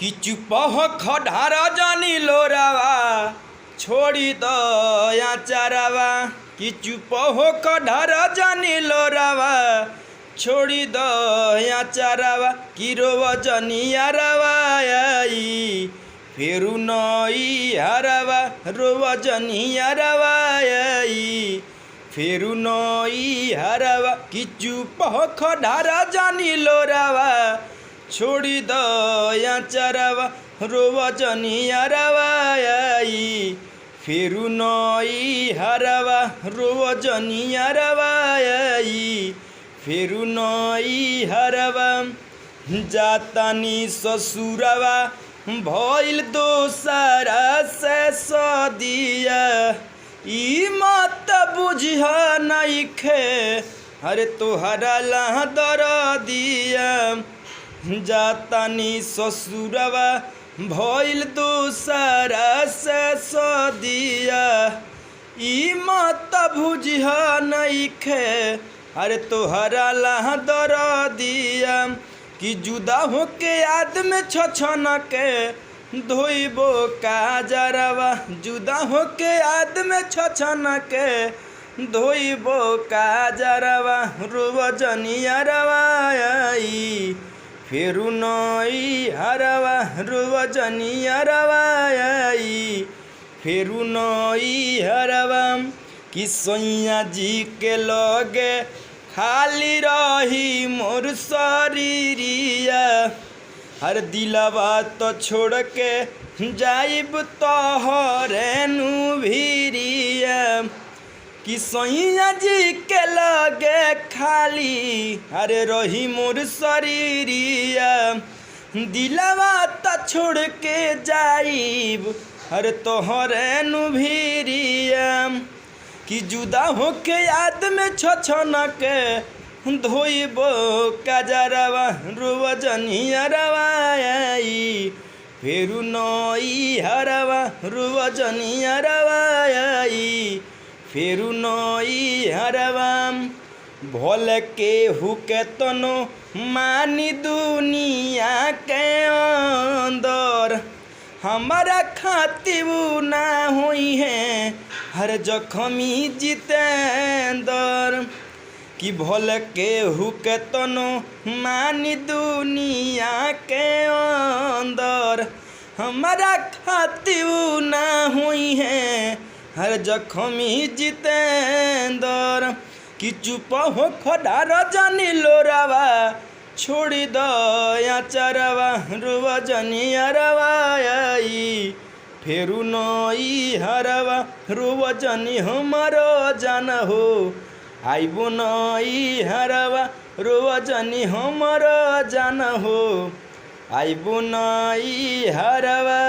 कि चुप हो खढ़ारा जानी लोरावा छोड़ी दो या चारावा। कि चुप हो खढ़ारा जानी लोरावा छोड़ी दो या चारावा। कि रोव जनियारावा आई फेरू नई हरावा। रोव जनियारावा आई फेरू नई हरावा। कि चुप हो खढ़ारा जानी लोरावा छोड़ी दो या चारावा। रोव जनियारावा आई फेरू नई हरावा। रोव जनियारावा आई फेरू नई हरावा। जातानी ससुरावा भइल दोसरा से सदिया। ई मत बुझिह नइखे अरे तोहरा ला दरदिया। जातानी ससुरवा भइल दोसरा से सदिया। ई मत बुझिह नइखे अरे तोहरा ला दरदिया। कि जुदा होके आदमी छछन के धोइबो काजरवा। जुदा होके आदमी छछन के धोइबो काजरवा। रोव जनियारावा आई फेरू नई हरावा। रोव जनियारावा आई फेरू नई हरावा। कि सैया जी के लगे खाली रही मोर शरीरिया। हर दिलवा तो छोड़ के जाइब तोहरे नु भिरिया। कि सैया जी के लगे खाली अरे रही मोर शरीरिया। दिलवा तो छोड़ के जाइब अरे तोहरे नु भिरिया। कि जुदा होके आदमी छछन के धोइबो काजरवा। रोव जनियारावा आई फेरू नई हरावा। रोव जनियारावा आई फेरू नई हरावा। भोल के हुके तनो मानी दुनिया के अंदर हमारा खातिबू ना हुई है हर जखमी जितेंदर। कि भोल के हुके तनो मानी दुनिया के अंदर हमारा खातिबू ना हुई है हर जखमी जितेंदर। कि चुप हो खढ़ारा जानी लोरावा छोड़ी दो या चारावा। रोव जनियारावा आई फेरू नई हरावा। रोव जनी हमारो जान हो आइबो नई हरावा। रोव जनी हमारो जान हो आइबो नई हरावा।